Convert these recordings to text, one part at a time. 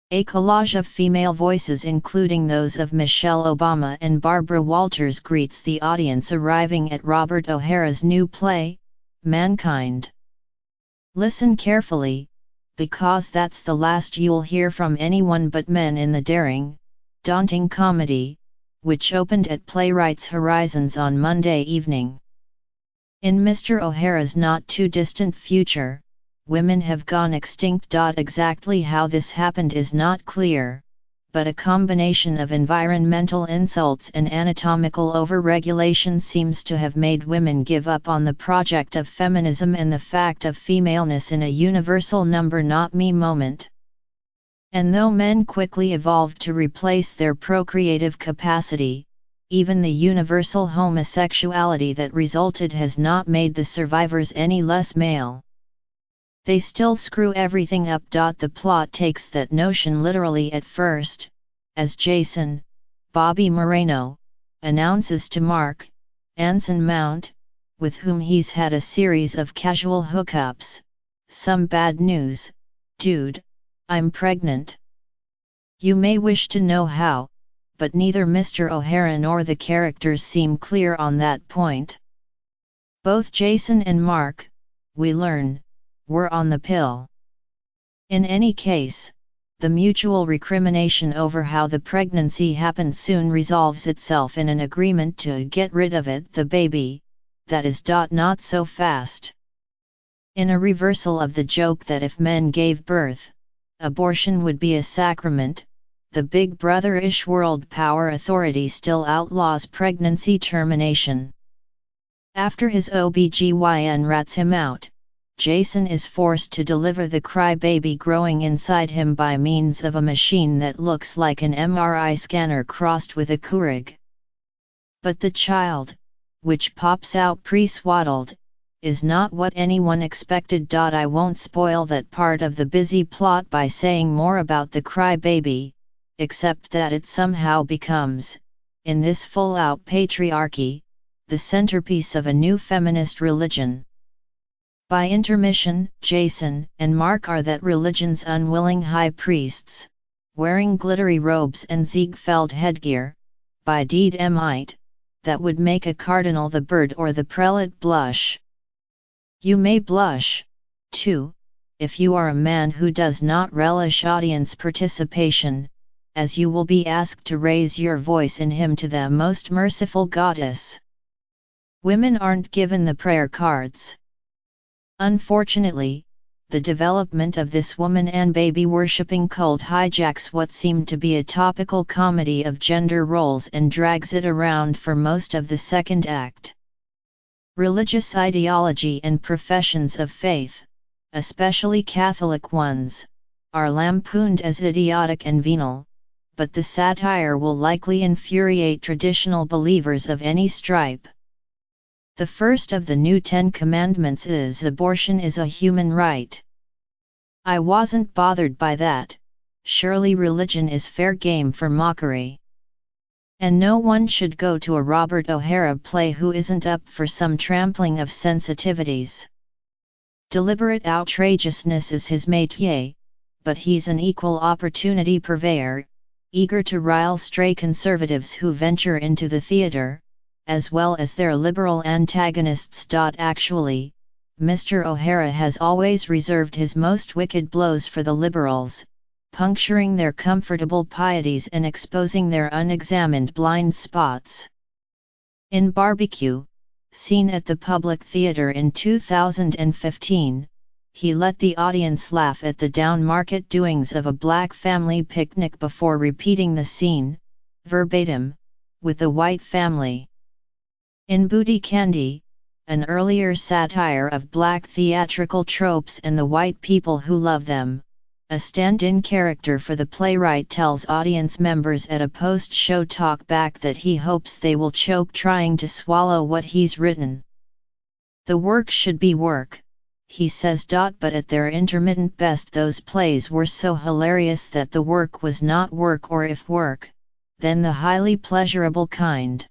A collage of female voices including those of Michelle Obama and Barbara Walters greets the audience arriving at Robert O'Hara's new play, Mankind. Listen carefully, because that's the last you'll hear from anyone but men in the daring, daunting comedy, which opened at Playwrights Horizons on Monday evening. In Mr. O'Hara's not-too-distant future, women have gone extinct. Exactly how this happened is not clear, but a combination of environmental insults and anatomical overregulation seems to have made women give up on the project of feminism and the fact of femaleness in a universal number not me moment. And though men quickly evolved to replace their procreative capacity, even the universal homosexuality that resulted has not made the survivors any less male. They still screw everything up. The plot takes that notion literally at first, as Jason, Bobby Moreno, announces to Mark, Anson Mount, with whom he's had a series of casual hookups, "Some bad news, dude, I'm pregnant." You may wish to know how, but neither Mr. O'Hara nor the characters seem clear on that point. Both Jason and Mark, we learn, were on the pill. In any case, the mutual recrimination over how the pregnancy happened soon resolves itself in an agreement to get rid of it, the baby, that is. Not so fast. In a reversal of the joke that if men gave birth, abortion would be a sacrament, the Big Brother-ish world power authority still outlaws pregnancy termination. After his OBGYN rats him out, Jason is forced to deliver the crybaby growing inside him by means of a machine that looks like an MRI scanner crossed with a Keurig. But the child, which pops out pre-swaddled, is not what anyone expected. I won't spoil that part of the busy plot by saying more about the crybaby, except that it somehow becomes, in this full-out patriarchy, the centerpiece of a new feminist religion. By intermission, Jason and Mark are that religion's unwilling high priests, wearing glittery robes and Ziegfeld headgear, by deed might, that would make a cardinal the bird or the prelate blush. You may blush, too, if you are a man who does not relish audience participation, as you will be asked to raise your voice in hymn to the most merciful goddess. Women aren't given the prayer cards. Unfortunately, the development of this woman and baby-worshipping cult hijacks what seemed to be a topical comedy of gender roles and drags it around for most of the second act. Religious ideology and professions of faith, especially Catholic ones, are lampooned as idiotic and venal, but the satire will likely infuriate traditional believers of any stripe. The first of the new 10 commandments is abortion is a human right. I wasn't bothered by that, surely religion is fair game for mockery. And no one should go to a Robert O'Hara play who isn't up for some trampling of sensitivities. Deliberate outrageousness is his métier, but he's an equal opportunity purveyor, eager to rile stray conservatives who venture into the theater, as well as their liberal antagonists. Actually, Mr. O'Hara has always reserved his most wicked blows for the liberals, puncturing their comfortable pieties and exposing their unexamined blind spots. In Barbecue, seen at the Public Theatre in 2015, he let the audience laugh at the down-market doings of a black family picnic before repeating the scene, verbatim, with the white family. In Booty Candy, an earlier satire of black theatrical tropes and the white people who love them, a stand-in character for the playwright tells audience members at a post-show talkback that he hopes they will choke trying to swallow what he's written. The work should be work, he says. But at their intermittent best those plays were so hilarious that the work was not work, or if work, then the highly pleasurable kind.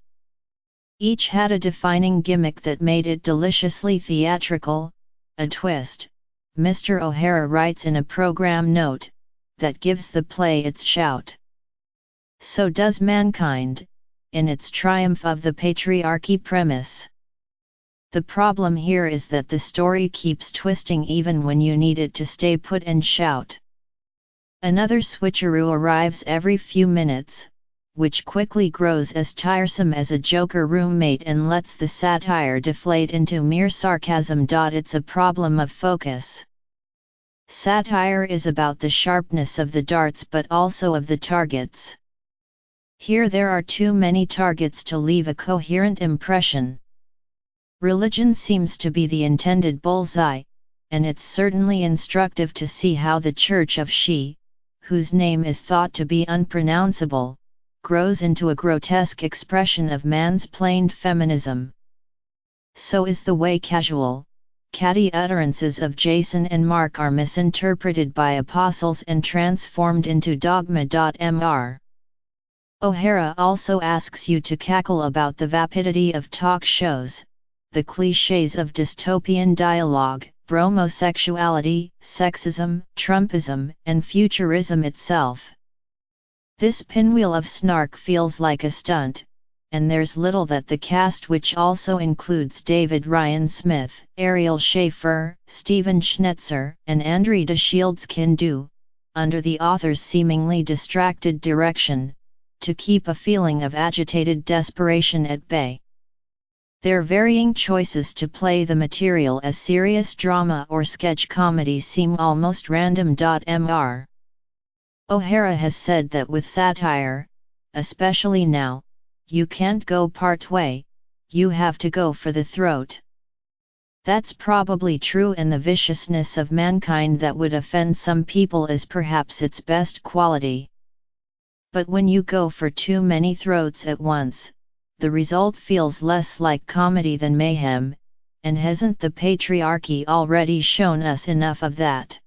Each had a defining gimmick that made it deliciously theatrical, a twist. Mr. O'Hara writes in a program note, that gives the play its shout. So does Mankind, in its triumph of the patriarchy premise. The problem here is that the story keeps twisting even when you need it to stay put and shout. Another switcheroo arrives every few minutes, which quickly grows as tiresome as a Joker roommate and lets the satire deflate into mere sarcasm. It's a problem of focus. Satire is about the sharpness of the darts but also of the targets. Here there are too many targets to leave a coherent impression. Religion seems to be the intended bullseye, and it's certainly instructive to see how the Church of She, whose name is thought to be unpronounceable, grows into a grotesque expression of mansplained feminism. So is the way casual, catty utterances of Jason and Mark are misinterpreted by apostles and transformed into dogma. Mr. O'Hara also asks you to cackle about the vapidity of talk shows, the clichés of dystopian dialogue, bromosexuality, sexism, Trumpism, and futurism itself. This pinwheel of snark feels like a stunt, and there's little that the cast, which also includes David Ryan Smith, Ariel Schaefer, Stephen Schnetzer, and Andre de Shields, can do, under the author's seemingly distracted direction, to keep a feeling of agitated desperation at bay. Their varying choices to play the material as serious drama or sketch comedy seem almost random. Mr. O'Hara has said that with satire, especially now, you can't go part way, you have to go for the throat. That's probably true, and the viciousness of Mankind that would offend some people is perhaps its best quality. But when you go for too many throats at once, the result feels less like comedy than mayhem, and hasn't the patriarchy already shown us enough of that?